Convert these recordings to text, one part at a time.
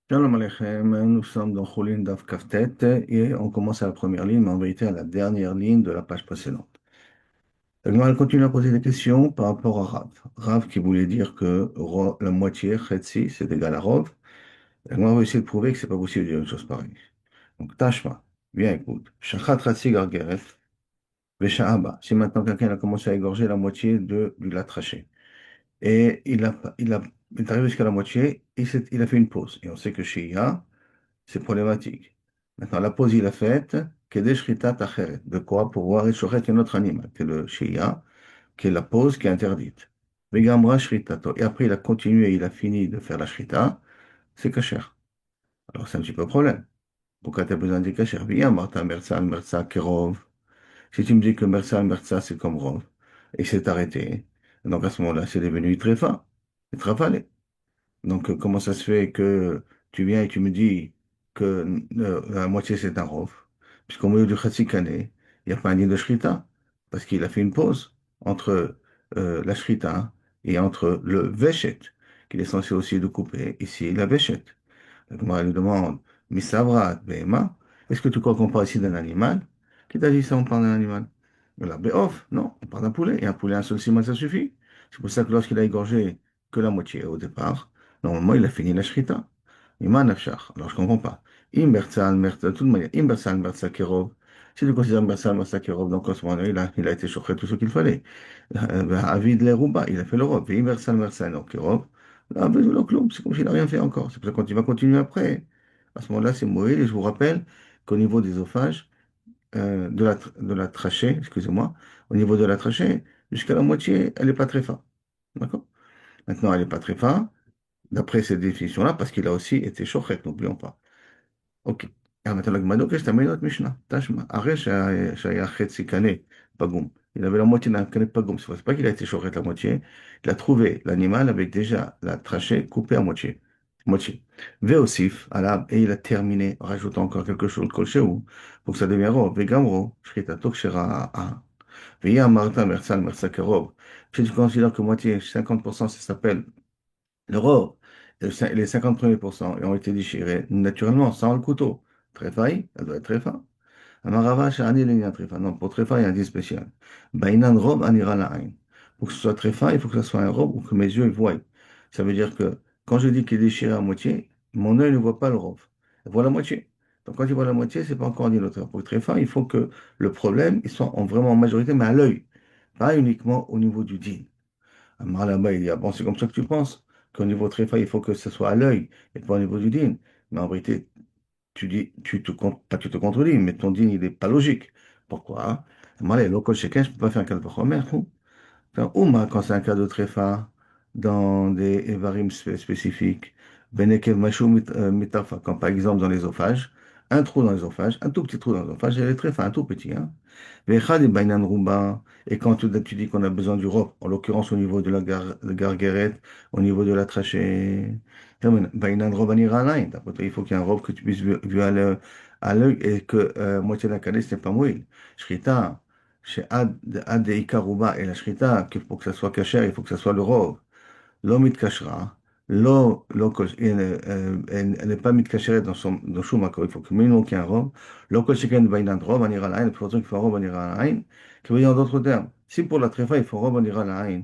Shalom Aleichem, nous sommes dans Choulin Daf Kaftet et on commence à la première ligne, mais en vérité à la dernière ligne de la page précédente. La Gemara elle continue à poser des questions par rapport à Rav. Rav qui voulait dire que la moitié, Chetzi, c'est égal à Rov. La Gemara va essayer de prouver que c'est pas possible de dire une chose pareille. Donc Tashma, viens écoute. Shachat Ratzi Gargeret, Vesha'aba. Si maintenant quelqu'un a commencé à égorger la moitié du lat traché et il est arrivé jusqu'à la moitié, il a fait une pause. Et on sait que chez Ia, c'est problématique. Maintenant, la pause, il a faite, Kedesh Ritat Acheret. De quoi? Pour voir Eshoret un autre animal, que le Shia, qui est la pause qui est interdite. Vegamra Shritato. Et après, il a continué, il a fini de faire la Shrita, c'est Kasher. Alors, c'est un petit peu le problème. Pourquoi tu as besoin de Kasher? Viens, Martha, Mersa, Mersa, Kerov. Si tu me dis que Mersa, Mersa, c'est comme Rov, et c'est arrêté, donc à ce moment-là, c'est devenu Tréfa, Trafalé. Donc, comment ça se fait que tu viens et tu me dis que la moitié c'est un rov, puisqu'au milieu du Khatsikané, il n'y a pas un din de Shrita, parce qu'il a fait une pause entre la Shrita et entre le Veshet, qu'il est censé aussi de couper ici la Veshet. La Gemara lui demande, Misavra, Behema, est-ce que tu crois qu'on parle ici d'un animal? Qui t'a dit ça, on parle d'un animal? La Beof, non, on parle d'un poulet. Et un poulet, un seul ciment, ça suffit. C'est pour ça que lorsqu'il a égorgé que la moitié au départ, normalement, il a fini la shrita. Ima nafshach. Alors, je comprends pas. Imbertsal, de toute manière, Imbersal, Mertzal, Kerov. Si tu considères Imbersal, Mertzal, Kerov, donc en ce moment-là, il a été chauffé tout ce qu'il fallait. Avid les Rouba, il a fait l'Europe. Et Imbersal, Mertzal, non, Kerov. Ah, ben, le club, c'est comme s'il n'a rien fait encore. C'est pour ça que quand il va continuer après, à ce moment-là, c'est Moïse. Et je vous rappelle qu'au niveau des ophages, de la trachée, excusez-moi, au niveau de la trachée, jusqu'à la moitié, elle n'est pas très fin. D'accord? Maintenant, elle n'est pas très fin, d'après cette définition-là, parce qu'il a aussi été shochet, n'oublions pas. Ok. Alors maintenant, la Gemara, ok, je t'amène notre Mishnah. Tashma. Arrête, Shaya Chetzi Kane, Pagoum. Il avait la moitié d'un Kane Pagoum. C'est pas qu'il a été shochet la moitié. Il a trouvé l'animal avec déjà la trachée coupée à moitié. Moitié. Veosif, Alab, et il a terminé, rajoutant encore quelque chose, Kolcheou, pour que ça devienne ro. Vegamro, Shrita Tokshera A. Veya Marta Mersal Mersakerov. Si tu considères que moitié, 50%, ça s'appelle l'Europe, les 50 premiers pourcents ont été déchirés naturellement, sans le couteau. Tréfa, elle doit être tréfa. Amarava, Shani, Lénia, tréfa. Non, pour tréfa, il y a un dit spécial. Bainan robe, anira la haine. Pour que ce soit tréfa, il faut que ce soit un robe ou que mes yeux voient. Ça veut dire que quand je dis qu'il est déchiré à moitié, mon œil ne voit pas le robe. Il voit la moitié. Donc quand il voit la moitié, c'est pas encore un dit l'autre. Pour tréfa, il faut que le problème, il soit vraiment en majorité, mais à l'œil. Pas uniquement au niveau du din. Amar là-bas, il dit, ah bon, c'est comme ça que tu penses, qu'au niveau tréfa, il faut que ce soit à l'œil et pas au niveau du din. Mais en vérité, tu dis, pas que tu te contredis, mais ton din, il n'est pas logique. Pourquoi? Amar là, local chacun, je ne peux pas faire un cas de Vachomer. Ouma, quand c'est un cas de tréfa, dans des évarim spécifiques, Benekev Machou Mitafa, quand par exemple dans l'ésophage, un trou dans l'ésophage, un tout petit trou dans l'ésophage, elle est tréfa, un tout petit, hein. Vechad et Bainan Rumba, et quand tu dis qu'on a besoin du robe, en l'occurrence au niveau de la garguerette, au niveau de la trachée, Bainan Robanira Alain, il faut qu'il y ait un robe que tu puisses voir à l'œil et que moitié de la calée, ce n'est pas mouille. Shrita. Chez Ad et Ikaruba et la Shrita, pour que ça soit kasher, il faut que ça soit le rov. L'homme mitkashra, elle n'est pas mitkasheret dans Shumako, il faut que minimum qu'il y ait un rov. Lo kol sheken bainan rov anira la'ain, il faut qu'il faut un rov anira la'ain, qui veut dire en d'autres termes, si pour la tréfa, il faut rov anira la'ain,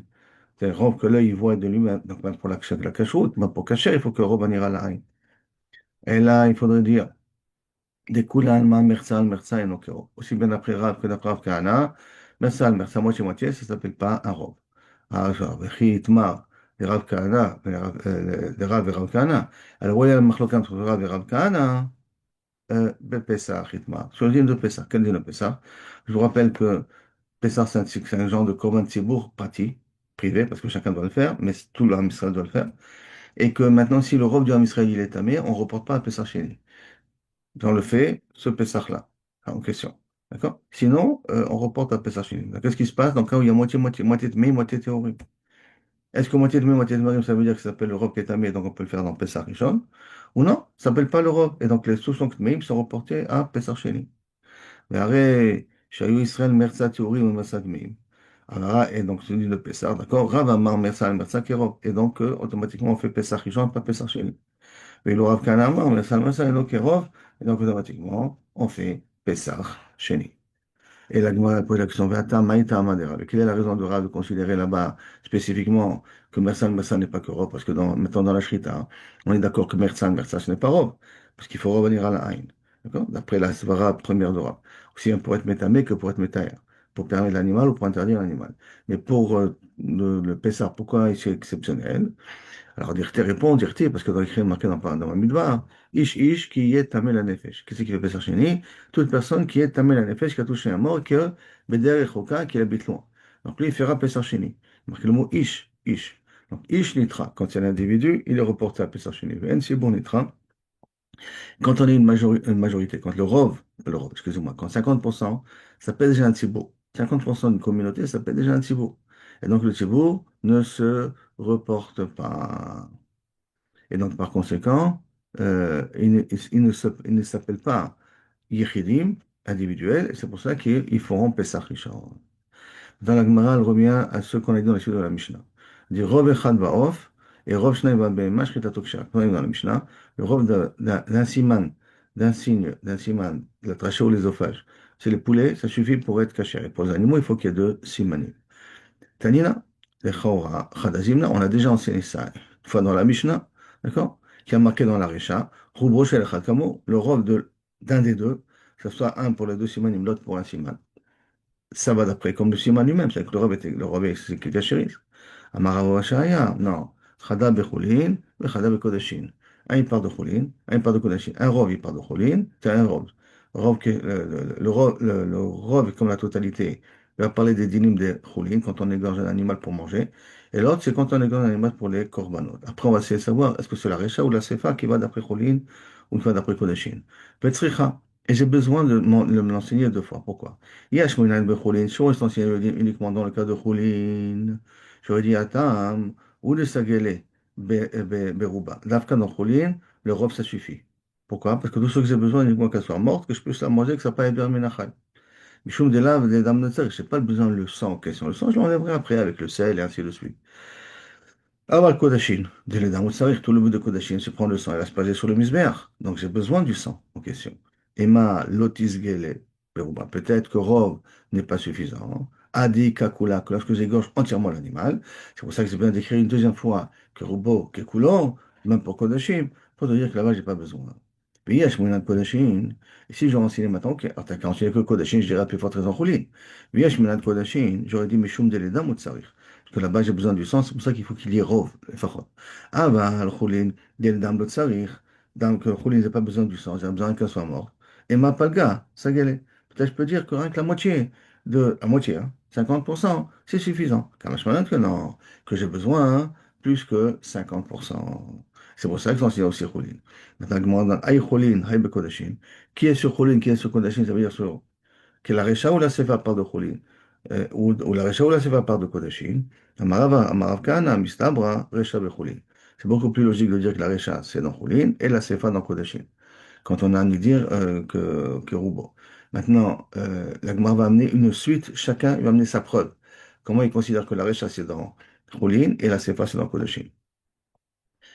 c'est un rov que l'œil il voit de lui-même, donc même pour la kashrut, mais pour kasher, il faut que rov anira la'ain. Et là, il faudrait dire, des Kulanma, Mersal, Mersa et Nokero. Aussi bien d'après Rav que d'après Rav Kahana, Mersal, Mersa, moitié-moitié, ça ne s'appelle pas un robe. Ah, genre, Vechi Itmar, les Rav Kahana, les Rav et Rav Kahana. Alors, voyez la marloquin entre Rav et Rav Kahana, Bepessah, Itmar. Sur le dîme de Pessah. Quel dîme de Pessah? Je vous rappelle que Pessah, c'est un genre de Korban Tzibour parti, privé, parce que chacun doit le faire, mais tout l'Am Israël doit le faire. Et que maintenant, si le robe du Ham Israël il est tamé, on ne reporte pas à Pessah chez lui dans le fait, ce Pessah-là, en question. D'accord? Sinon, on reporte à Pessah Sheni. Qu'est-ce qui se passe dans le cas où il y a moitié-moitié, moitié de mai, moitié théorie? Est-ce que moitié de mai, moitié de Marim, ça veut dire que ça s'appelle l'Europe qui est tamé, donc on peut le faire dans Pessah Rishon? Ou non, ça s'appelle pas l'Europe, et donc les sous-sons Tmeim sont reportés à Pessah Sheni. Mais arrête, Shayu Israël, Mersa théorie ou Mersa Tmeim. Alors, et donc, c'est dit de Pessah, d'accord? Rav Amar Mersa, Mersa Kerov. Et donc, automatiquement, on fait Pessah Rishon, pas Pessah Sheni. Et le Rav Kanama, on a Salma Saleno Kerov, et donc automatiquement, on fait Pesach Sheni. Et la Gemara pose la question, Vata Maïta Amadera. Quelle est la raison de Rav de considérer là-bas spécifiquement que Mersan n'est pas que Rov? Parce que mettons dans la Shrita, hein, on est d'accord que Mersan ce n'est pas Rov, parce qu'il faut revenir à la Haïn. D'accord? D'après la Svara première de Rav. Aussi bien pour être métamé que pour être métaïr. Pour permettre l'animal ou pour interdire l'animal. Mais pour le Pessah, pourquoi c'est exceptionnel? Alors, Dirté répond, Dirté, parce que dans l'écrit marqué dans ma midbar, Ish qui est tamé la nefesh. Qu'est-ce qui fait Pessah Sheni? Toute personne qui est tamé la nefesh, qui a touché un mort, que Beder Echoka, qui habite loin. Donc, lui, il fera Pessah Sheni. Marqué le mot Ish. Donc, Ish Nitra, quand il y a un individu, il est reporté à Pessah Sheni. En c'est bon Nitra. Quand on est une majorité, quand excusez-moi, quand 50%, ça peut déjà un tzibur. 50% d'une communauté, ça peut déjà un tzibur. Et donc, le tzibur ne se reporte pas. Et donc, par conséquent, il ne s'appelle pas Yechidim, individuels, et c'est pour ça qu'ils feront Pesach Rishon. Dans la Gemara, elle revient à ce qu'on a dit dans la suite de la Mishnah. Il dit Rov Echad Ba'of et Rov Shnai Ba'behema Shchitato Ksher. Quand on est dans la Mishnah, le Rov d'un siman, d'un siman, de la trachée ou l'œsophage, c'est les poulets, ça suffit pour être caché. Et pour les animaux, il faut qu'il y ait deux simanim. Tanina, les Chaora, Chadazimna, on a déjà enseigné ça une fois dans la Mishnah, d'accord? Qui a marqué dans la Recha, Rubrosh el Chakamo, le rov d'un des deux, que ce soit un pour les deux simanim, l'autre pour un siman. Ça va d'après comme le siman lui-même, c'est que le rov c'est qu'il chérit. Amarav Shaya, non. Chada Bechulin, Chada Bekodashin. Un il part de Chulin, un il part de Kodashin. Un rov il part de Chulin, c'est un rov. Le rov, comme la totalité, il va parler des dynimes des Chulin, quand on égorge un animal pour manger. Et l'autre, c'est quand on égorge un animal pour les korbanot. Après, on va essayer de savoir est-ce que c'est la Recha ou la Sefa qui va d'après Chulin ou qui va d'après Kodashin. Petzricha. Et j'ai besoin de me l'enseigner deux fois. Pourquoi? Yesh Moinaïn Bechulin. Si on s'enseigne uniquement dans le cas de Chulin. J'aurais dit Atam ou le Sagele Beruba. L'Afghan en Choulin, le robe, ça suffit. Pourquoi? Parce que tout ce que j'ai besoin, uniquement qu'elle soit morte, que je puisse la manger, que ça ne pas être bien Menachal. Michoum de là, des dames de terre, je n'ai pas besoin de le sang en question. Le sang, je l'enlèverai après avec le sel et ainsi de suite. Aval Kodashin, dès les dames de tout le bout de Kodashin, se prend le sang et l'asperger sur le misbéach. Donc j'ai besoin du sang en question. Emma Lotis Gele Beruba. Peut-être que Rov n'est pas suffisant. Adi Kakula, que lorsque j'égorge entièrement l'animal, c'est pour ça que j'ai bien décrit une deuxième fois que Rubo Kekulo, même pour Kodashim, pour te dire que là-bas j'ai pas besoin. Puis Yesh Mounan Kodashin, et si j'aurais enseigné maintenant, alors t'as qu'à enseigner que Kodashin, je dirais à plus forte raison Choulin. Yesh Mounan Kodashin, j'aurais dit Mishum Deledam ou Tsarir. Parce que là-bas, j'ai besoin du sang, c'est pour ça qu'il faut qu'il y ait rov, לפחות. אבל חולין, דם לא צריך, דם que חולין, j'ai pas besoin du sang, j'ai besoin qu'elle soit morte. Et ma palga, ça gueule. Peut-être je peux dire que rien que la moitié, hein, 50%, c'est suffisant. Car je me que non, que j'ai besoin plus que 50%. C'est pour ça que j'en suis aussi Choulin. Maintenant, je demande, Aïe Choulin, Aïe Bekodashin. Qui est sur Choulin, qui est sur Kodashin, ça veut dire sur que la Recha ou la Sefa part de Choulin, ou la Recha ou la Sefa part de Kodashin, Amarav Kana, Mistabra, Recha Bechulin. C'est beaucoup plus logique de dire que la Recha c'est dans Choulin et la Sefa dans Kodashin, quand on a à nous dire que Roubo. Maintenant, la Gemara va amener une suite, chacun va amener sa preuve. Comment il considère que la Recha c'est dans Choulin et la Sefa c'est dans Kodashin.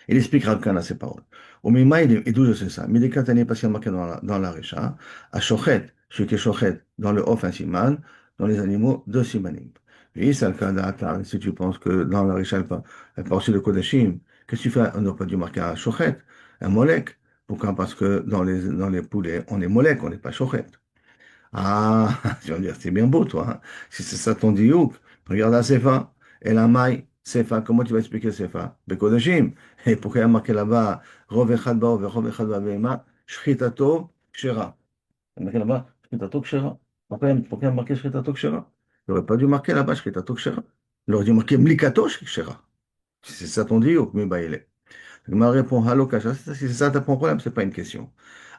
Il explique Rav Kana ses paroles. Au Mima, et d'où je sais ça? Mais des Katane parce qu'il y a marqué dans la Recha, à Shochet, celui qui est Shochet, dans le Off un Siman, dans les animaux, deux Simanim. Oui, c'est le cas d'Atar. Si tu penses que dans la Recha, elle part aussi de Kodashim, qu'est-ce que tu fais? On n'a pas dû marquer un Shochet, un Molek. Pourquoi? Parce que dans les poulets, on est Molek, on n'est pas Shochet. Ah, tu vas me dire, c'est bien beau, toi, hein. Si c'est ça ton diouk, regarde la Sefa et la maille. Sefa, comment tu vas expliquer Sefa? Bekodashim. Et pourquoi il y a marqué là-bas, Rov echad ba'ov et Rov echad ba'behema, Shchitato kshera. Il y a marqué là-bas, Shchitato kshera. Pourquoi il y a marqué Shchitato kshera? Il n'aurait pas dû marquer là-bas, Shchitato kshera. Il aurait dû marquer Mlikato kshera. Si c'est ça ton diouk, mais bah il est. Ma répond Halokasha. Si c'est ça ton problème, c'est pas une question.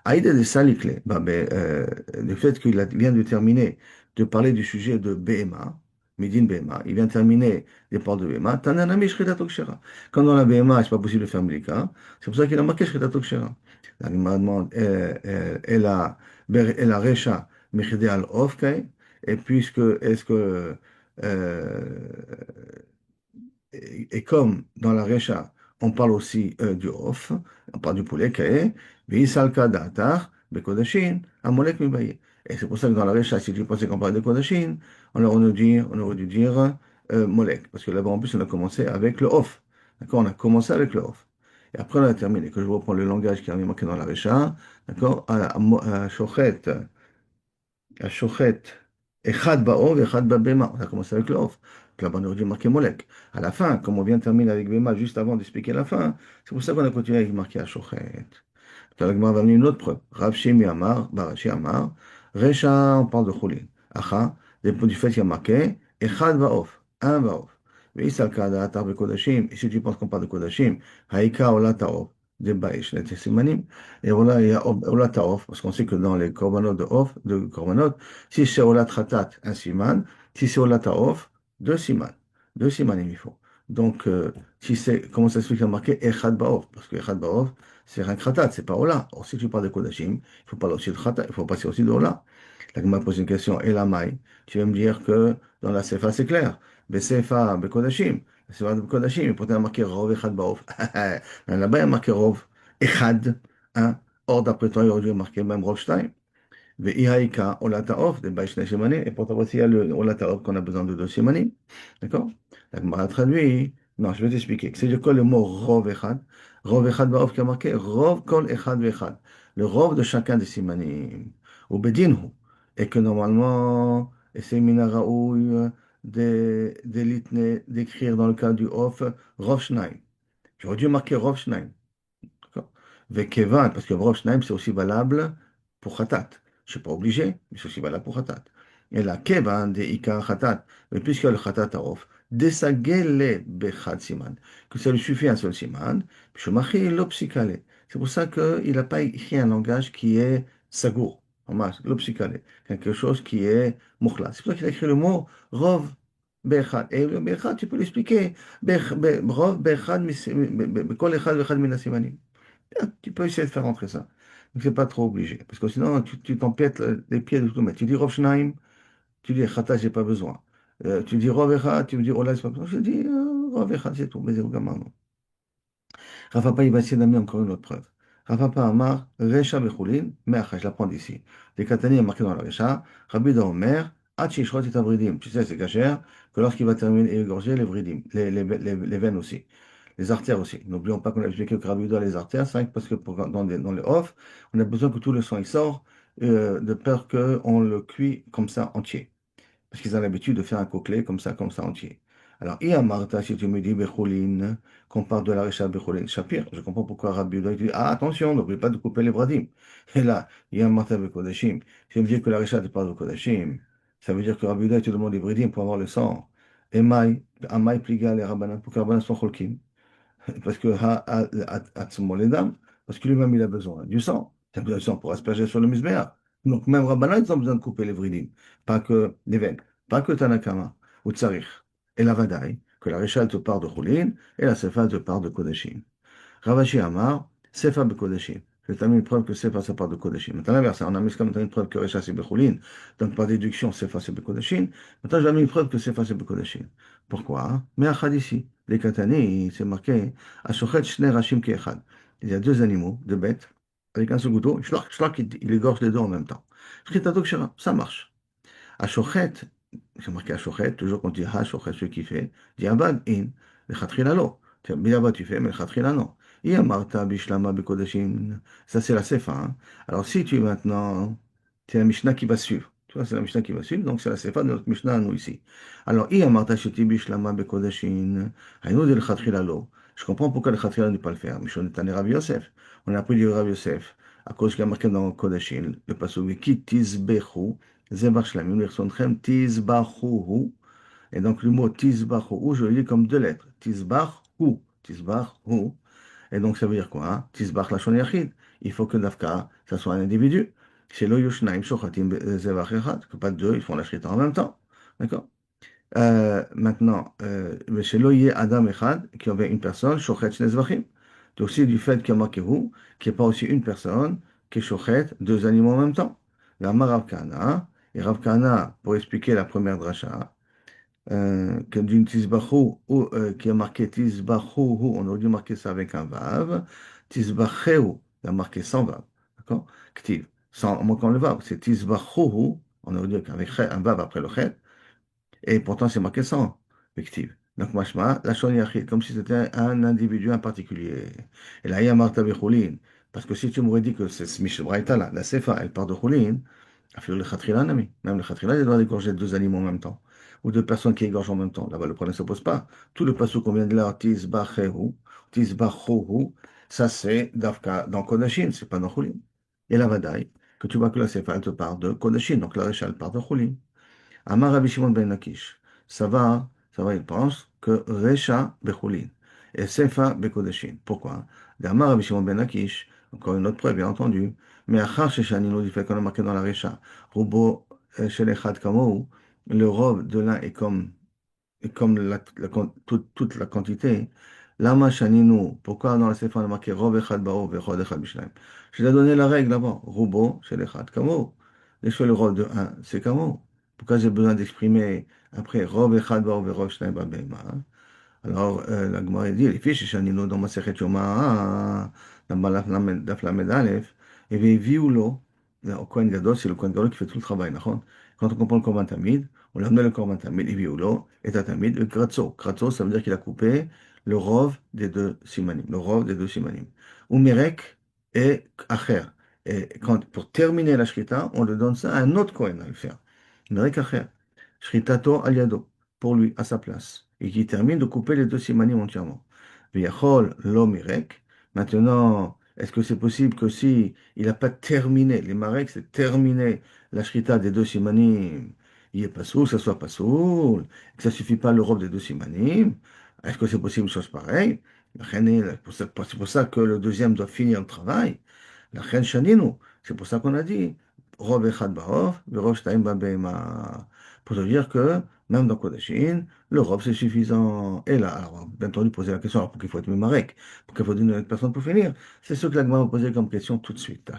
Aïda de Salikle, le fait qu'il vient de terminer de parler du sujet de BMA, Medine BMA, il vient de terminer les portes de BMA, Tananami Shritato Kshera. Quand dans la BMA, c'est pas possible de faire Melika, c'est pour ça qu'il a marqué Shritato Kshera. La Gemara demande, elle a Recha Mechide al Ofkei, et puisque, est-ce que, et comme dans la Recha, On parle aussi du off, on parle du poulet, kae, v'isalka da'atar, bekodashin, amolek mibaye. Et c'est pour ça que dans la Recha, si tu pensais qu'on parle de kodashin, on aurait dû dire molek. Parce que là-bas, en plus, on a commencé avec le off. D'accord? On a commencé avec le off. Et après, on a terminé. Que je reprends le langage qui avait marqué dans la Recha, d'accord? À Shochet, Shochet, Echad ba'ov, Echad ba'bema. On a commencé avec le off. Donc là-bas, on aurait dû marquer molek. À la fin, comme on vient de terminer avec Bema juste avant d'expliquer la fin, c'est pour ça qu'on a continué avec marqué Shochet. Donc, la va venir une autre preuve. Rav Shimi Amar, Barashi Amar, Recha, on parle de Choulin. Acha, du fait qu'il y a marqué, Echad Vaof, un Vaof. Mais ça, le cas d'Atar de Kodashim, et si tu penses qu'on parle de Kodashim, Haïka Ola Taof, des Baïch, les Tessimanim, et voilà, il y a Ola Taof, parce qu'on sait que dans les korbanot de Off, de korbanot, si c'est Ola Tratat, un Siman, si c'est Ola Taof, deux Siman. Deux Simanim, il faut. Donc, si c'est, comment ça se fait qu'il y a marqué Echad Baof? Parce que Echad Baof, c'est un kratat, c'est pas Ola. Or, si tu parles de Kodashim, il faut parler aussi de kratat, il faut passer aussi de Ola. La Gemara pose une question, et la maille, tu vas me dire que dans la Sefa, c'est clair. Mais Sefa, be Kodashim, la Sefa de Kodashim, il pourrait marquer Rov Echad Baof. Là-bas, il y a marqué Rov Echad, hein. Or, d'après toi, il aurait dû marquer même Rov Shtaim. Ve'ihaika olataof, des baïshne shemanim, et pourtant aussi il y a le olataof qu'on a besoin de deux shemanim. D'accord? La Gemara traduit, non, je vais t'expliquer. C'est-à-dire quoi le mot rov echad? Rov echad ba'of qui a marqué, rov kol echad ve'echad. Le rov de chacun des simanim. Ou bedinhu. Et que normalement, et c'est minaraouy d'écrire dans le cas du off, rov shnaim. J'aurais dû marquer rov shnaim. D'accord. Vekevan, parce que Rov Shnaim, c'est aussi valable pour Khatat. Je ne suis pas obligé, mais c'est aussi valable pour Khatat. Et là, Kevan de Ika Khatat, mais puisque le Khatat a off, Desagele Bechad Siman, que ça lui suffit un seul Siman, puis Shumachi Lopsikale. C'est pour ça qu'il n'a pas écrit un langage qui est Sagour, en masse, Lopsikale, quelque chose qui est Mukhla. C'est pour ça qu'il a écrit le mot Rov Bechad. Et le Bechad, tu peux l'expliquer. Rov Bechad, Kol Echad Bechad Mina Simanim. Tu peux essayer de faire rentrer ça. Donc, c'est pas trop obligé. Parce que sinon, tu t'empiètes les pieds de tout mettre. Tu dis Rov Shnaim, tu dis Chata, j'ai pas besoin. Tu dis Rov Echad, tu me dis Ola, c'est pas besoin. Je dis Rov Echad, c'est tout. Mais c'est vraiment non. Rav Papa, il va essayer d'amener encore une autre preuve. Rav Papa Amar, Recha Bechulin, Meacha, je la prends d'ici. Les Katani est marqué dans la Recha, Rabbi da Omer, Hachishrot et Avridim. Tu sais, c'est cachère que lorsqu'il va terminer et égorger les vridim, les veines aussi. Les artères aussi. N'oublions pas qu'on a expliqué que Rabbi Yehuda, les artères, c'est vrai que parce que dans les off, on a besoin que tout le sang il sort, de peur qu'on le cuit comme ça entier. Parce qu'ils ont l'habitude de faire un coquelet comme ça entier. Alors, Martha, si tu me dis Bechoulin, qu'on parle de la Recha Bechoulin, Shapir, je comprends pourquoi Rabbi Yehuda dit ah, attention, n'oublie pas de couper les bradim. Et là, Martha Bekodashim, si tu me dis que la Recha te parle de Kodashim, ça veut dire que Rabbi Yehuda te demande les bradim pour avoir le sang. Et Amai Pliga les Rabbanan, pour que les Rabbanan soient Cholkim. Parce que Atzmoledam, parce que lui-même il a besoin du sang. Il a besoin du sang pour asperger sur le misbéa. Donc même Rabbanan, ils ont besoin de couper les vridim. Pas que les veines. Pas que Tanakama ou Tsarich. Et la Vadaï, que la Réchal te part de Choulin et la Sefa te part de Kodashim. Ravashi Amar, Sefa be Kodashim. Je t'ai mis une preuve que Sefa ça part de Kodashim. Maintenant l'inverse, on a mis comme une preuve que Réchal c'est Bechoulin. Donc par déduction, Sefa c'est Bekodashim. Maintenant j'ai mis une preuve que Sefa c'est Bekodashim. Pourquoi? Mais à ici, les Katani, c'est marqué Ashochet Shne Rashim Keechad. Il y a deux animaux, deux bêtes, avec un seul couteau, il égorge les deux en même temps. Ça marche. Ashochet, c'est marqué Ashochet, toujours quand on dit Ashochet, celui qui fait, Diabad in, le Khatrila lo. Diabad tu fais, mais le Khatrila non. Marta Bishlama Bekodashim, ça c'est la Sefa. Hein. Alors si tu maintenant, c'est la Mishnah qui va suivre. Tu vois, c'est la Mishnah qui va suivre, donc c'est la Sefa de notre Mishnah à nous ici. Alors, Marta Sheti Bishlama Bekodashim, Hainu de le Khatrila lo. Je comprends pourquoi le Khatrila ne peut pas le faire. Mishon est Rav Yosef. On a appris du Rav Yosef, à cause qu'il y a marqué dans Kodashim, le passage qui Tizbechu. Zebach Shlamim, Lirsontrem, Tizbachuhu. Et donc le mot Tizbachuhu, je le lis comme deux lettres. Tizbachu, Tizbachu. Et donc ça veut dire quoi? Hein? Tizbach Lashon Yachid. Il faut que Dafka, ça soit un individu. C'est lo Yushnaim Shochatim Zebach Echad, que pas deux, ils font la shrita en même temps. D'accord? Maintenant, chez Loye Adam Echad, qui avait une personne, Shochet Shnei Zvachim. Donc aussi du fait qu'il y a marqué vous, qu'il n'y a pas aussi une personne qui est Shochet, deux animaux en même temps. La Rav Kahana, et Rav Kahana, pour expliquer la première dracha, que d'une tisbachou, ou, qui est marqué tisbachou, on aurait dû marquer ça avec un vav. Tisbacheu, il a marqué sans vav. D'accord? Ktiv. Sans manquant le vav. C'est tisbachou, on aurait dû avec un vav après le chet. Et pourtant, c'est marqué sans fictive. Donc, mashma, la shon yachid, comme si c'était un individu en particulier. Et là, il y a Martha Bechulin. Parce que si tu m'aurais dit que c'est ce Mishbraïta là, la Sefa, elle part de Chulin, le Khatrila, nami. Même le Khatrila, il doit égorger deux animaux en même temps. Ou deux personnes qui égorgent en même temps. Là-bas, le problème ne se pose pas. Tout le passage qu'on vient de là, Tizbachehu, Tizbachohu, ça c'est Dafka dans Kodashin, c'est pas dans Chulin. Et la Vadaï, que tu vois que la Sefa, elle te part de Kodashin. Donc la Recha, elle part de Chulin. Amar Rabbi Shimon ben Lakish. Il pense que Recha Bechulin et Sefa Bekodeshin. Pourquoi? D'Amar Rabbi Shimon ben Lakish, encore une autre preuve, bien entendu. Mais Achar Sheshanino, du fait qu'on a marqué dans la Recha, Rubo Shelechad Kamou, le robe de l'un est comme toute la quantité. Lama Shaninu, pourquoi dans la Sefa on a marqué Rob Echad Bao, Vechod Echad Bishnaim? Je t'ai donné la règle d'abord. Rubo Shelechad Kamou. Le robe de un, c'est Kamou. Pourquoi j'ai besoin d'exprimer après Rob Echad Bao, Vechod Bishnaim Babema? Alors, la Gemara dit, les fiches, Shanino, dans ma Sechet Yoma, dans Daf Lamed Aleph, et bien, Viulo, au Kohen Gadol, c'est le Kohen Gadol qui fait tout le travail, d'accord? Quand on comprend le Korban Tamid, on lui a donné le Korban Tamid, et Viulo, et Tatamid, le Kratzo. Kratzo, ça veut dire qu'il a coupé le rov des deux simanim, le rov des deux simanim. Ou Mirek et Acher. Et pour terminer la Shrita, on lui donne ça à un autre Kohen à le faire. Mirek Acher. Shritato aliado pour lui, à sa place, et qui termine de couper les deux simanim entièrement. Viachol l'omirek. Maintenant, est-ce que c'est possible que si il n'a pas terminé, les marek, c'est terminé la shrita des deux simanim, il est pas soul, ça soit pas soul, que ça suffit pas l'Europe des deux simanim? Est-ce que c'est possible une chose pareille? C'est pour ça que le deuxième doit finir le travail. La reine Shaninu, c'est pour ça qu'on a dit, Rov Echad Baov, Rov Shtaim Babema. Pour te dire que même dans Kodashin, l'Europe c'est suffisant. Et là, alors, bien entendu, poser la question, alors pourquoi il faut être Mimarek? Pourquoi il faut une autre personne pour finir? C'est ce que la Gemara m'a posé comme question tout de suite.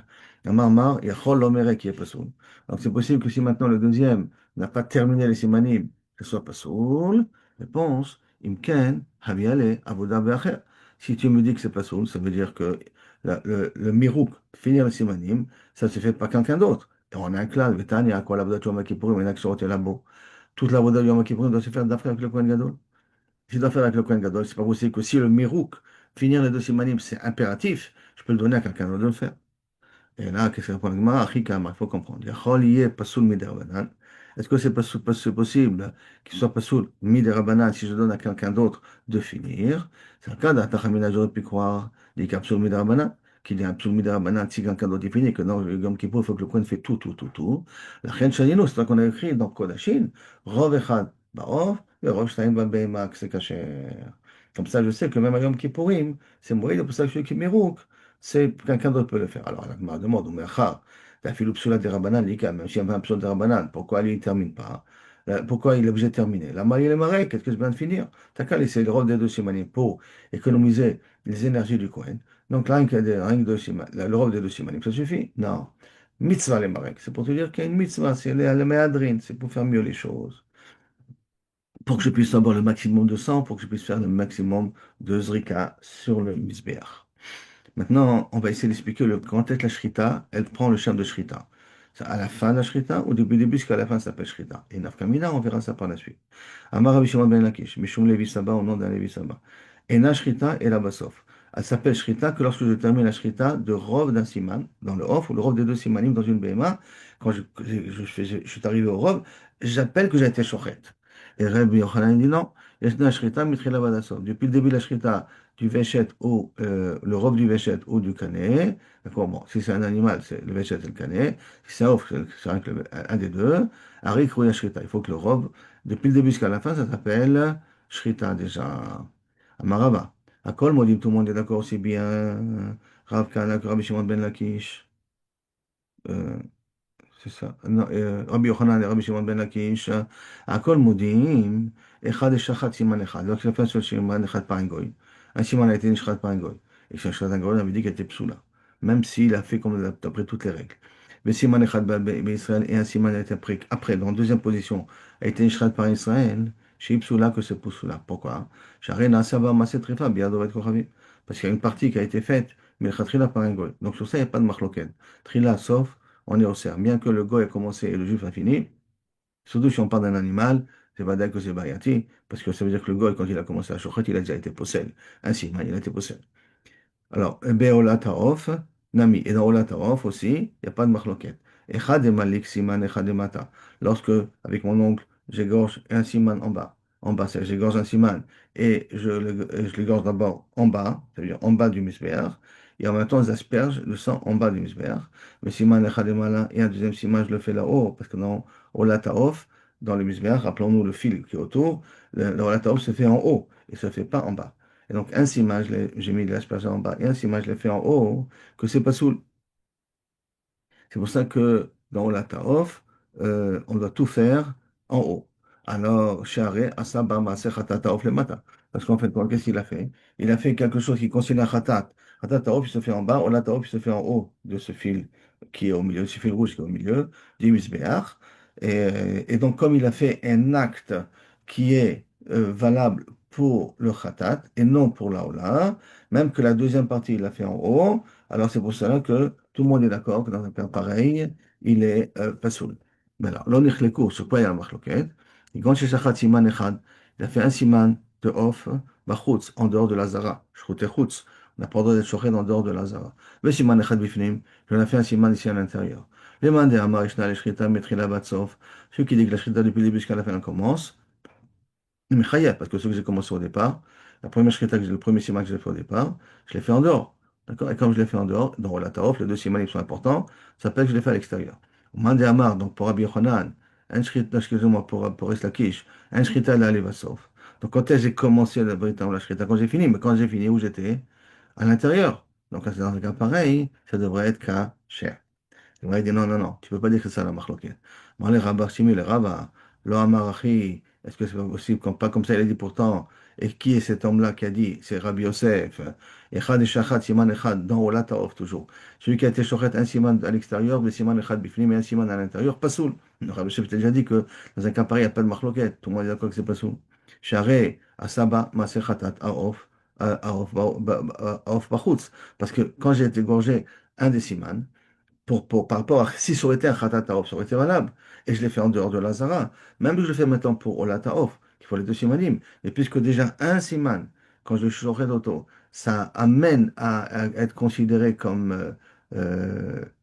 Marmar, Yachol Lomerek qui est Pasoul. Donc c'est possible que si maintenant le deuxième n'a pas terminé les Simanim, que ce soit Pasoul, réponse, Imken, Haviale, Avoda Beacher. Si tu me dis que c'est Pasoul, ça veut dire que le mirouk, finir les Simanim, ça ne se fait pas quelqu'un d'autre. Et on a un clan, le Tanya, quoi, la Vodat Yom Kippourim, il y en a qui sont là-bas. Toute la Vodat Yom Kippourim doit se faire d'après avec le Kohen Gadol. Si je dois faire avec le Kohen Gadol, c'est pas possible que si le mirouk, finir les deux Simanim, c'est impératif, je peux le donner à quelqu'un d'autre de le faire. Et là, qu'est-ce que répond le Gemara? Achikama, il faut comprendre. Yachol yeh pasoul midirabanan. Est-ce que c'est possible qu'il soit pasoul midirabanan si je donne à quelqu'un d'autre de finir? C'est le cas d'Atachamina, j'aurais pu croire, des capsules midirabanan, qu'il y a un psoul midirabanan si quelqu'un d'autre est fini, que dans le Yom Kippur, il faut que le Kohen fait tout. La Chen Shanino, c'est ça qu'on a écrit dans Kodashin, Rov Echad Ba'ov, et Rov Shtaim Ba'bemak, c'est caché. Comme ça, je sais que même à Yom Kippourim, c'est moi, c'est pour ça que je suis Kimerouk c'est quelqu'un d'autre peut le faire. Alors, la Gemara demande, mais t'as fait le psula des Rabbanan, même s'il y avait un psula des Rabbanan, pourquoi lui, il ne termine pas? Pourquoi il est obligé de terminer? La maille et le marais, qu'est-ce que je viens de finir? T'as qu'à laisser le rôle des deux simanim pour économiser les énergies du Kohen. Donc, là, rien que deux le rôle des deux simanim, ça suffit? Non. Mitzvah les marais, c'est pour te dire qu'il y a une mitzvah, c'est le méadrine, c'est pour faire mieux les choses. Pour que je puisse avoir le maximum de sang, pour que je puisse faire le maximum de zrika sur le misbéach. Maintenant, on va essayer d'expliquer quand est que la shrita, elle prend le terme de shrita. C'est à la fin de la shrita ou début, jusqu'à la fin, ça s'appelle shrita. Et nafkamina, on verra ça par la suite. Amar Rabbi Shimon ben Lakish, Mishum Levi Saba, au nom d'un Levi Saba. Ena shrita et la basof. Elle s'appelle shrita que lorsque je termine la shrita de rov d'un siman, dans le off, ou le rov des deux simanim dans une BMA, quand je suis arrivé au rov, j'appelle que j'ai été shochet. Et Rabbi Yochanan dit non, Yeshna shrita mitrila badasov. Depuis le début de la shrita, du Véchet ou le robe du Véchet ou du Canet. D'accord, bon, si c'est un animal, c'est le Véchet et le Canet. Si c'est un ouf, c'est un des deux. Arik Rouya Shrita. Il faut que le robe, depuis le début jusqu'à la fin, ça s'appelle Shrita déjà. Amarava. À Kol Modim, tout le monde est d'accord aussi bien. Rav Kana, Rabbi Shimon ben Lakish. Euh, c'est ça. Non, Rabbi Yochanan et Rabbi Shimon ben Lakish. הכל מודיעים, אחד יש אחת סימן אחד. לא כשלפי של סימן אחד par un goy. Un siman a été nishrat par un goy. Et chez Nishrat un goy, on avait dit qu'il était psoula. Même s'il a fait comme d'après toutes les règles. Mais siman echad Israël et un siman a été après, dans deuxième position, a été nishrat par Israël. Chez Psula que c'est Psula. Pourquoi? Sharena Saba Maset Trifa, Biadovet Kochavi. Parce qu'il y a une partie qui a été faite, mais Trila par un goy. Donc sur ça, il n'y a pas de machloket. Trila, sauf, on est au cerf. Bien que le goy ait commencé et le juif a fini, surtout si on parle d'un animal, c'est pas d'accord que c'est Bayati, parce que ça veut dire que le goy, quand il a commencé à shochet, il a déjà été possède. Ainsi, il a été possède. Alors, Be'olat Taof, Nami. Et dans Olat Taof aussi, il n'y a pas de marloquette. Echad et Malik Siman, Echad et Mata. Lorsque, avec mon oncle, j'égorge un siman en bas. En bas, c'est j'égorge un siman et je l'égorge d'abord en bas, c'est-à-dire en bas du misbéach, et en même temps, j'asperge le sang en bas du misbéach. Le siman Echad et Mala, et un deuxième siman, je le fais là-haut, parce que dans Olat Taof, dans le misbéach, rappelons-nous le fil qui est autour, le Olat Taof se fait en haut, et ne se fait pas en bas. Et donc, ainsi, moi, j'ai mis l'asperger en bas, et ainsi, moi, je l'ai fait en haut, que c'est pas sous. C'est pour ça que dans Olata Off, on doit tout faire en haut. Alors, Share, Asaba, Maser, Hatata, Off, le matin. Parce qu'en fait, qu'est-ce qu'il a fait? Il a fait quelque chose qui concerne Hatat. Hatata Off, il se fait en bas, Olata Off, il se fait en haut de ce fil qui est au milieu, ce fil rouge qui est au milieu, du Misbéach. Et donc, comme il a fait un acte qui est valable pour le Hatat et non pour la Ola, même que la deuxième partie, il l'a fait en haut, alors c'est pour cela que tout le monde est d'accord que dans un cas pareil, il est pasoul. Mais alors, l'on est cours, sur quoi il y a un machloket? Et quand chez Shachat Siman Echad, il a fait un siman de off, bachutz, en dehors de la zara. Shchoute chutz. On n'a pas le droit d'être shochet en dehors de la zara. Le siman Echad bifnim, il en a fait un siman ici à l'intérieur. Les mandés Amar Ishna, les shrita, metri la batzov. Celui qui dit que la shrita depuis le début jusqu'à la fin, elle commence. Mais Chaya, parce que ce que j'ai commencé au départ, la première shrita, le premier siman que j'ai fait au départ, je l'ai fait en dehors. D'accord? Et comme je l'ai fait en dehors, dans la Taof, les deux simanim sont importants, ça s'appelle que je l'ai fait à l'extérieur. Mande Amar, donc pour Rabbi Yochanan, un shrita, excusez-moi, pour Eslakish, un shrita là, les Vasov. Donc quand est-ce que j'ai commencé la shrita? Quand j'ai fini, mais quand j'ai fini, où j'étais? À l'intérieur. Donc dans un cas pareil, ça devrait être cas cher. Il m'a dit non, non, non, tu peux pas dire que c'est ça la marloquette. Moi, les rabbins, Shimi, les rabbins, lo amarachi, est-ce que c'est pas possible, pas comme ça, il a dit pourtant, et qui est cet homme-là qui a dit, c'est Rabbi Yosef, Echad et Shachat, Siman Echad, dans Ola Taof toujours. Celui qui a été shochet un siman à l'extérieur, mais Siman Echad bifnim, et un siman à l'intérieur, pas soul. Le Rabbi Yosef t'a déjà dit que dans un cas pareil, il n'y a pas de marloquette. Tout le monde est d'accord que c'est pas soul. Share, Asaba, Masechatat, Aof, Aof, Bachutz. Parce que quand j'ai été gorgé un des simans, par rapport à si ça aurait été un Khatat Taof, ça aurait été valable. Et je l'ai fait en dehors de la Zara. Même si je le fais maintenant pour Ola Taof, il faut les deux simanim. Mais puisque déjà un siman, quand je le d'auto, ça amène à être considéré comme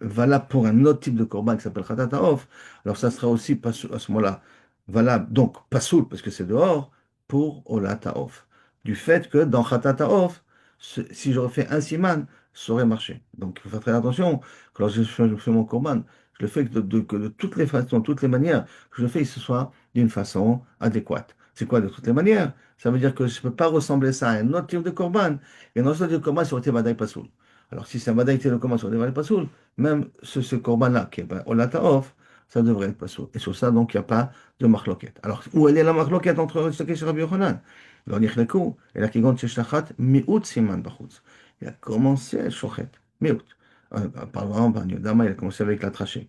valable pour un autre type de korban qui s'appelle Khatat Taof, alors ça sera aussi à ce moment-là valable, donc pas soul, parce que c'est dehors, pour Ola Taof. Du fait que dans Khatat Taof, si j'aurais fait un siman, ça aurait marché. Donc il faut faire très attention. Quand je fais mon korban, je le fais que de toutes les façons, toutes les manières que je le fais, que ce soit d'une façon adéquate. C'est quoi de toutes les manières? Ça veut dire que je ne peux pas ressembler ça à un autre type de korban. Et un autre type de korban, ça aurait été Vadaï Pasoul. Alors si c'est un Vadaï type de korban, ça aurait été Vadaï Pasoul, même ce korban-là, qui est Olata Off, ça devrait être Pasoul. Et sur ça, donc, il n'y a pas de marloquette. Alors, où elle est la marloquette entre Tzaki et Rabbi Yochanan? Alors, Nichlekou, et la Kigon Tsheshtachat, Mi'ut Siman Bachutz. Il a commencé à Shochet. Mi'ut. Par exemple, Dama, il a commencé avec la trachée.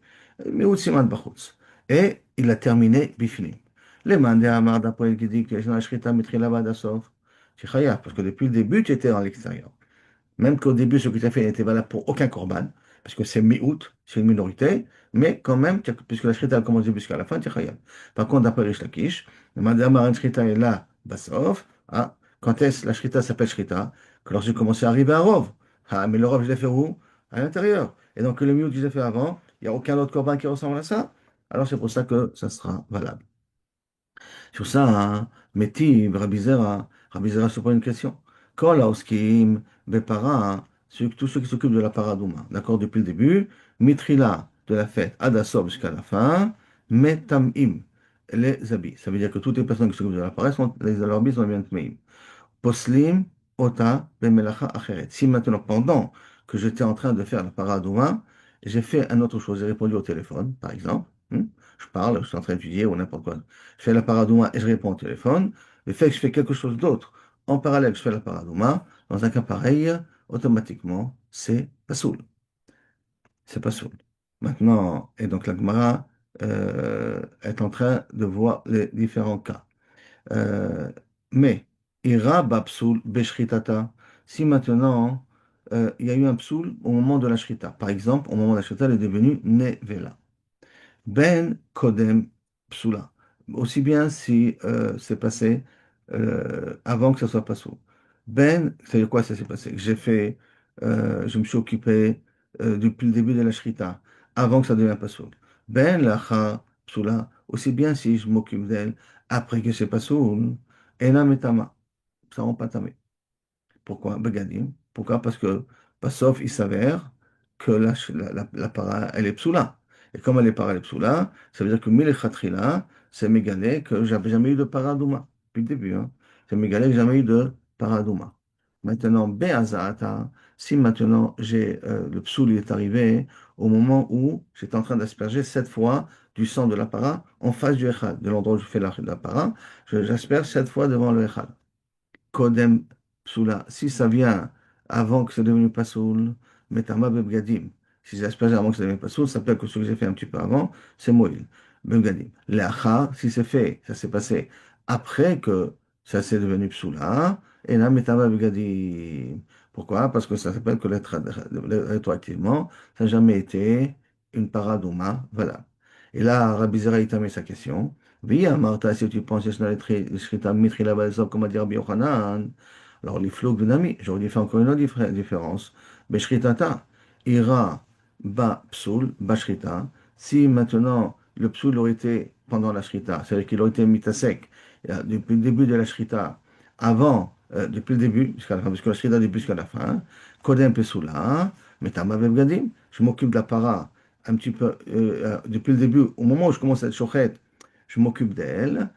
Mais aussi mal Bachutz. Et il a terminé Bifnim. Les mandés Amar d'après qui dit que la Shrita mettrait là-bas d'Assov. C'est Chaya, parce que depuis le début, tu étais à l'extérieur. Même qu'au début, ce que tu as fait n'était valable pour aucun korban, parce que c'est mi-août, c'est une minorité, mais quand même, puisque la Shrita a commencé jusqu'à la fin, tu es Chaya. Par contre, d'après Rish Lakish, le mandé Amar, une Shrita est là, Bassov. Ah, quand est-ce la Shrita s'appelle Shrita? Que lorsque j'ai commencé à arriver à Rov. Ah, mais le Rov, je l'ai fait où? À l'intérieur. Et donc, le mieux que j'ai fait avant, il n'y a aucun autre corban qui ressemble à ça. Alors, c'est pour ça que ça sera valable. Sur ça, hein, Métiv, Rabbi Zera se pose une question. Quand la Oskim, Bepara, tous ceux qui s'occupent de la paradouma, d'accord, depuis le début, Mitrila, de la fête, Adasov jusqu'à la fin, Metamim, les habits. Ça veut dire que toutes les personnes qui s'occupent de la para, leurs habits sont bien tmeim. Poslim, Ota, Bemelacha, Acheret. Si maintenant, pendant que j'étais en train de faire la paradouma, j'ai fait un autre chose, j'ai répondu au téléphone, par exemple, je parle, je suis en train d'étudier ou n'importe quoi. Je fais la paradouma et je réponds au téléphone. Le fait que je fais quelque chose d'autre, en parallèle, je fais la paradouma, dans un cas pareil, automatiquement, c'est pas soul. C'est pas soul. Maintenant, et donc la Gemara est en train de voir les différents cas. Euh, mais, ira bapsoul beshritata. Si maintenant, il y a eu un psoul au moment de la shrita, par exemple, au moment de la shrita, elle est devenue nevela. Ben Kodem Psula. Aussi bien si c'est passé avant que ça soit passé. Ben, c'est quoi ça s'est passé? Je me suis occupé depuis le début de la Shrita, avant que ça devienne passé. Ben Lacha Psula. Aussi bien si je m'occupe d'elle après que c'est passé. Ena Metama. Ça rend pas tamé. Pourquoi? Begadim. Pourquoi? Parce que, sauf il s'avère que la para, elle est psoula. Et comme elle est para, elle est psoula, ça veut dire que Milechatrila, c'est mégalé que j'avais jamais eu de paradouma. Depuis le début, hein. C'est mégalé que j'ai jamais eu de paradouma. Maintenant, Be'azata, si maintenant le psoul est arrivé au moment où j'étais en train d'asperger 7 fois du sang de la para en face du echad, de l'endroit où je fais la para, j'asperge 7 fois devant le echad. Kodem Psula, si ça vient avant que c'est devenu Pasoul, Metama Bebgadim. Si ça se passe avant que ça devienne Pasoul, ça s'appelle que ce que j'ai fait un petit peu avant, c'est Moïl. Bebgadim. L'Acha, si c'est fait, ça s'est passé après que ça s'est devenu Psula, et là, Metama Bebgadim. Pourquoi? Parce que ça s'appelle que rétroactivement, ça n'a jamais été une paradouma, voilà. Et là, Rabbi Zera, il t'a mis sa question. Oui, Martha, si tu penses que les Shrita Mitri là-bas, comme a dit Rabbi Yochanan, alors les flots Gnami, j'aurais dû faire encore une autre différence. Beshritata, ira ba psoul, ba shrita. Si maintenant le psoul aurait été pendant la shrita, c'est-à-dire qu'il aurait été mis à sec depuis le début de la shrita, depuis le début jusqu'à la fin, parce que la shrita début jusqu'à la fin, Kodem Pesula, Metama Bevgadim, je m'occupe de la para un petit peu depuis le début, au moment où je commence à être chochet, je m'occupe d'elle.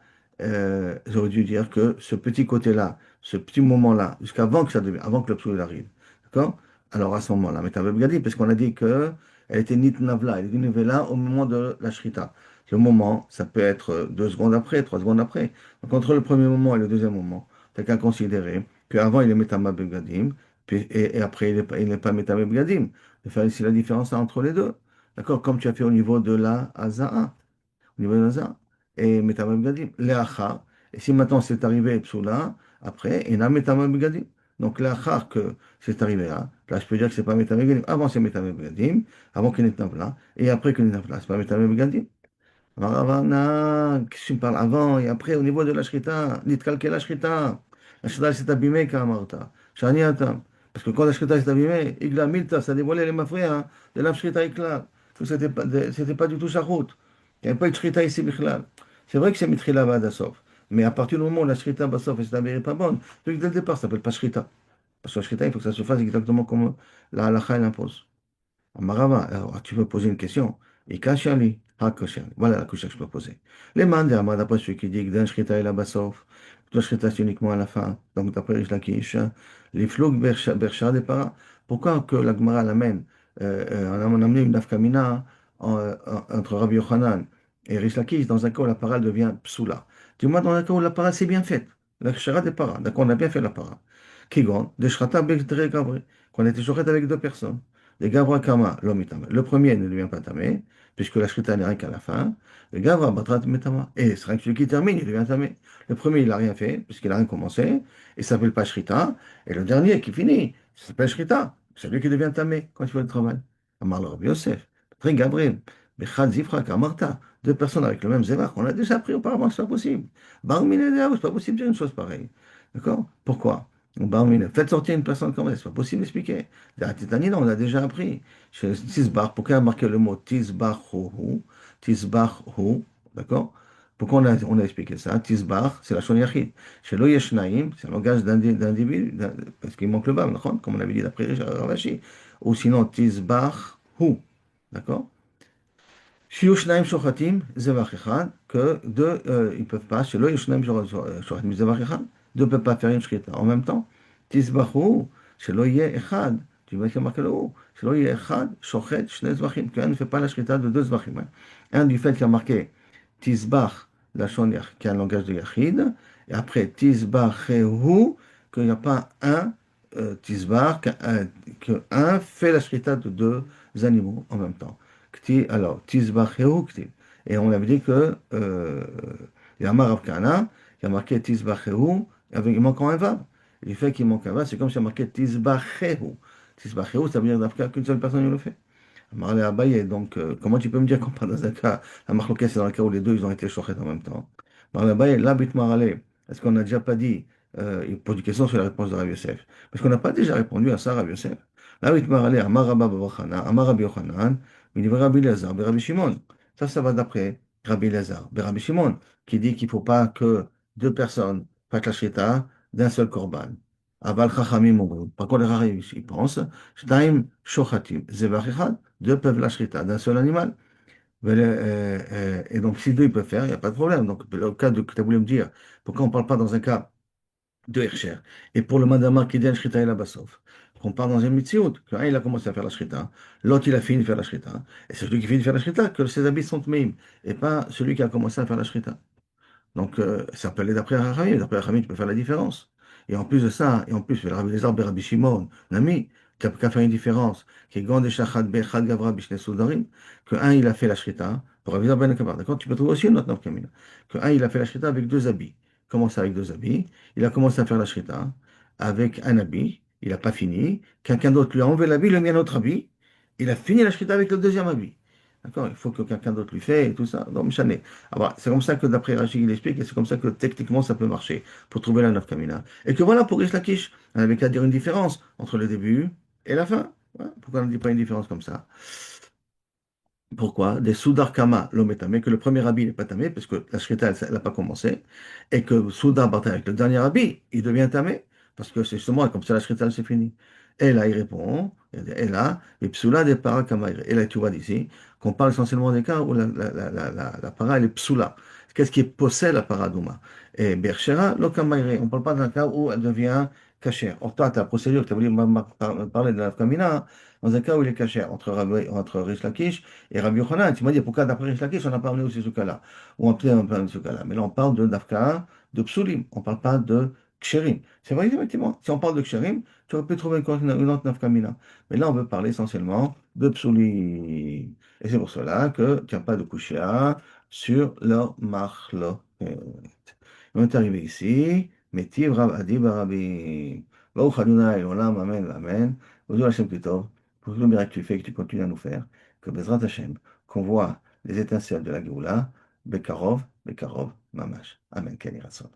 J'aurais dû dire que ce petit côté-là, ce petit moment-là, jusqu'avant que ça devienne, avant que le psoul arrive, d'accord? Alors à ce moment-là, mais tu avais regardé, parce qu'on a dit que elle était nit navla, elle était nivela au moment de la shrita. Le moment, ça peut être 2 secondes après, 3 secondes après. Donc entre le premier moment et le deuxième moment, tu n'as qu'à considérer qu'avant il est metama begadim, et après il n'est pas metama begadim. De faire ici la différence entre les deux. D'accord? Comme tu as fait au niveau de la Hazaa. Au niveau de la Hazaa. Et Metamam Gadim. Léacha. Et si maintenant c'est arrivé Psoula, après, il y a Metamam Gadim. Donc Léacha que c'est arrivé là je peux dire que c'est pas Metamam Gadim. Avant c'est Metamam Gadim. Avant qu'il n'ait là. Et après qu'il n'ait là, c'est pas Metamam Gadim. Ravana, qu'est-ce que tu me parles avant et après au niveau de la Shrita, Nitkalke la Shrita. La Shrita s'est abîmée, Kamarta. Shani Atam. Parce que quand la Shrita s'est abîmée, Igla Milta, ça dévoilait les mafrias de la Shrita Ikla. Que c'était pas du tout sa route. Il n'y avait pas eu de Shrita ici, Bichlal. C'est vrai que c'est Mitrila Badasov. Mais à partir du moment où la Shrita Basov est avérée pas bonne, donc dès le départ, ça s'appelle pas Shrita. Parce que la Shrita, il faut que ça se fasse exactement comme la halakha l'impose. Amarava, alors tu peux poser une question. Et Kashali, Hakashali. Voilà la question que je peux poser. Les mandes, d'après celui qui dit que d'un shrita et la bassof, la shrita c'est uniquement à la fin. Donc d'après Rish Lakish, les flots bercha des para. Pourquoi que la Gemara l'amène on a amené une nafkamina entre Rabbi Yochanan et Rish Lakish dans un cas où la para devient psula. Dis-moi dans un cas où la para c'est bien faite. La shara des para. D'accord, on a bien fait la para. Kigon, de shrata bekdre gabri. Qu'on a été chouret avec 2 personnes. Le Gavra Kama, l'homme tamé. Le premier ne devient pas tamé, puisque la Shrita n'est rien qu'à la fin. Le Gavra Batrat Metama. Et c'est celui qui termine, il devient tamé. Le premier, il n'a rien fait, puisqu'il n'a rien commencé, et il ne s'appelle pas Shrita. Et le dernier qui finit, il s'appelle Shrita. C'est lui qui devient tamé quand il fait le travail. Amar le Rabbi Yosef, très Gabriel, Bechad Zifra Kamarta. 2 personnes avec le même zévar, on a déjà appris auparavant, c'est pas possible. Bar Minedea, c'est pas possible de dire une chose pareille. D'accord? Pourquoi? Bar Minedea. Faites sortir une personne comme elle, c'est pas possible d'expliquer. La Titanina, on a déjà appris. Chez Tisbar, pourquoi on a marqué le mot Tisbachu, Tisbachu, d'accord? Pourquoi on a expliqué ça? Tisbar, c'est la Shon Yachid. Chez Lo Yeshnaim, c'est un langage d'individu, parce qu'il manque le bas, comme on avait dit d'après Ravashi. Ou sinon Tisbachu, d'accord? Shiyu Shnaim Shochatim, Zevach Echad, que deux, ils ne peuvent pas, chez Lo Yeshnaim Shochatim, Zevach Echad, deux ne peuvent pas faire une shrita en même temps. Tisbachu, chez Lo Yeh Echad, tu vois qu'il y a marqué le haut, chez Lo Yeh Echad, Shochet, Shnei Zvachim, qu'un ne fait pas la shrita de 2 Zvachim. Un du fait qu'il y a marqué Tisbach, la Shon qui est un langage de Yachid, et après Tisbachehu, qu'il n'y a pas un Tisbach, qu'un fait la shrita de 2 animaux en même temps. Alors, Tizbacheu Kti. Et on avait dit que Yamar Rav Kahana, Il y a marqué Tisbachehu, avec, il manque un vav. Et le fait qu'il manque un vav, c'est comme si il y a marqué Tisbachehu. Tisbachehu, ça veut dire d'Afka qu'une seule personne le fait. Marley Abaye, donc, comment tu peux me dire qu'on parle dans un cas, la marloquette, c'est dans le cas où les deux, ils ont été shochet en même temps. Marley Abaye, l'habit Marley, est-ce qu'on n'a déjà pas dit, il pose une question sur la réponse de Rav Yosef, parce qu'on n'a pas déjà répondu à ça, Rav Yosef. L'habit Marley, Amar Rabba Bavachana, Amar Rabbi Yochanan, Minivra Rabbi Lazar, Rabbi Shimon. Ça va d'après Rabbi Lazar, Rabbi Shimon, qui dit qu'il ne faut pas que deux personnes fassent la shrita d'un seul korban. Aval Chachamim Omrim. Par contre, les Chachamim, ils pensent, Shtaim Shochatim, Zevach Echad, deux peuvent la shrita d'un seul animal. Et donc, si deux ils peuvent faire, il n'y a pas de problème. Donc, le cas que tu as voulu me dire, pourquoi on ne parle pas dans un cas de Hersher et pour le Madama qui dit la shrita et la Bassof, qu'on parle dans un Mitziout, qu'un il a commencé à faire la shrita, l'autre il a fini de faire la shrita, et c'est celui qui finit de faire la shrita que ses habits sont tmeim, et pas celui qui a commencé à faire la shrita. Donc, ça peut aller d'après Rachamim. D'après Rachamim, tu peux faire la différence. Et en plus de ça, et en plus, le Rabbi Lézard, Rabbi Shimon, Nami, tu n'as qu'à faire une différence, qui est Gand et Shachad, Bechad, Gavra, Bishne Soudarim, que un, il a fait la shrita, pour Rabbi Lézard Ben Akabar. D'accord? Tu peux trouver aussi une autre Nafkamina. Que un, il a fait la shrita avec deux habits. Comment ça, avec deux habits? Il a commencé à faire la shrita avec un habit, il n'a pas fini. Quelqu'un d'autre lui a enlevé l'habit, il lui a mis un autre habit. Il a fini la shrita avec le deuxième habit. D'accord? Il faut que quelqu'un d'autre lui fait et tout ça. Donc, Mishane. Ah bah, c'est comme ça que d'après Rachid il explique, et c'est comme ça que techniquement ça peut marcher pour trouver la Nafkamina. Et que voilà, pour Rish Lakish, on n'avait qu'à dire une différence entre le début et la fin. Ouais, pourquoi on ne dit pas une différence comme ça? Pourquoi? Des Soudar Kama l'ometame, que le premier habit n'est pas tamé, parce que la Shrita, elle n'a pas commencé, et que Soudar Bata, avec le dernier habit, il devient tamé, parce que c'est justement comme ça la Shrita, c'est fini. Et là, il répond, et là, les Psula des para Kama. Et là, tu vois d'ici, qu'on parle essentiellement des cas où la para, elle est Psula. Qu'est-ce qui possède la para Douma? Et Berchera, lo Kamaire. On ne parle pas d'un cas où elle devient cachère. Or, toi, ta procédure, tu as voulu parler de la Kamina, dans un cas où il est cachère, entre Rish Lakish et Rabbi Yochanan, tu m'as dit pourquoi d'après Rish Lakish, on n'a pas amené aussi ce cas-là, ou on peut amené ce cas-là. Mais là, on parle de Dafka, de Psulim, on ne parle pas de Ksherim. C'est vrai, effectivement, si on parle de Ksherim, tu aurais pu trouver une autre Nafkamina. Mais là, on veut parler essentiellement de Psulim. Et c'est pour cela que tu n'as pas de Kushia sur leur Machlo. On est arrivé ici, Metiv Rav Adi Barabi. Baruch Adonai, Olam, Amen, Amen. Bonjour Hachem Kitov, pour tout le miracle que tu fais et que tu continues à nous faire, que Bezrat Hashem, qu'on voit les étincelles de la Géoula, Bekarov, Bekarov, Mamash. Amen, Ken Yiratzon.